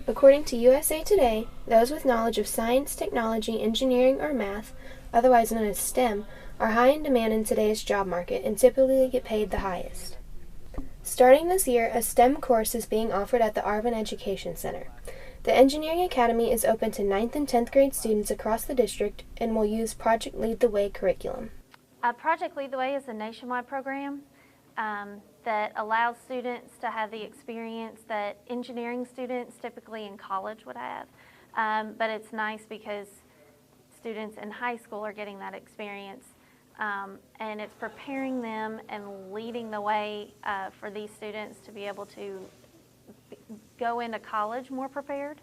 According to USA Today, those with knowledge of science, technology, engineering, or math, otherwise known as STEM, are high in demand in today's job market and typically get paid the highest. Starting this year, a STEM course is being offered at the Arvin Education Center. The Engineering Academy is open to 9th and 10th grade students across the district and will use Project Lead the Way curriculum. Project Lead the Way is a nationwide program that allows students to have the experience that engineering students typically in college would have. But it's nice because students in high school are getting that experience, and it's preparing them and leading the way for these students to be able to go into college more prepared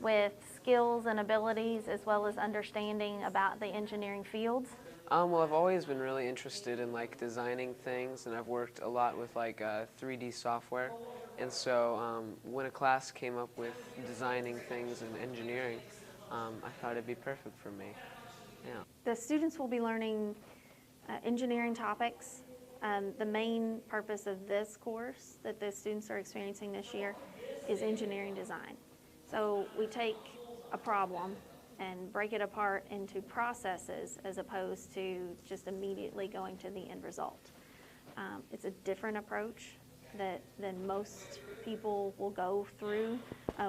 with skills and abilities as well as understanding about the engineering fields. Well, I've always been really interested in designing things, and I've worked a lot with 3D software. And so when a class came up with designing things and engineering, I thought it'd be perfect for me. Yeah. The students will be learning engineering topics. The main purpose of this course that the students are experiencing this year is engineering design. So we take a problem and break it apart into processes as opposed to just immediately going to the end result. It's a different approach than most people will go through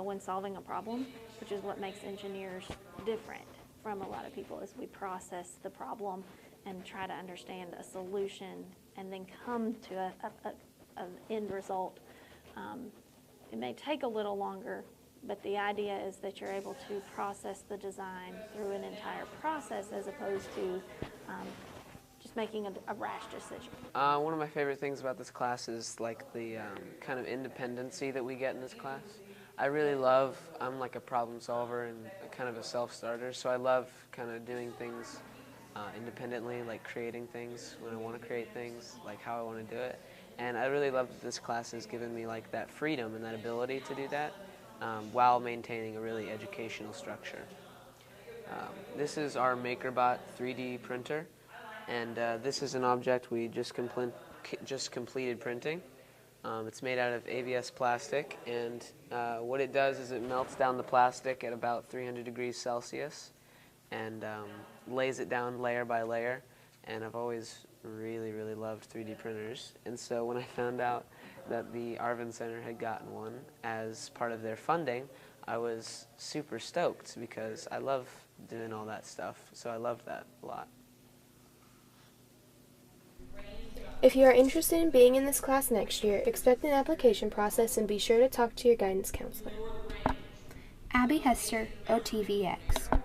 when solving a problem, which is what makes engineers different from a lot of people, as we process the problem and try to understand a solution and then come to an end result. It may take a little longer, but the idea is that you're able to process the design through an entire process as opposed to just making a rash decision. One of my favorite things about this class is the kind of independency that we get in this class. I really love, I'm like a problem solver and kind of a self-starter, so I love kind of doing things independently, like creating things when I want to create things, like how I want to do it. And I really love that this class has given me that freedom and that ability to do that while maintaining a really educational structure. This is our MakerBot 3D printer, and this is an object we just completed printing. It's made out of ABS plastic, and what it does is it melts down the plastic at about 300 degrees Celsius and lays it down layer by layer. And I've always really, really loved 3D printers. And so when I found out that the Arvin Center had gotten one as part of their funding, I was super stoked because I love doing all that stuff. So I loved that a lot. If you are interested in being in this class next year, expect an application process and be sure to talk to your guidance counselor. Abby Hester, OTVX.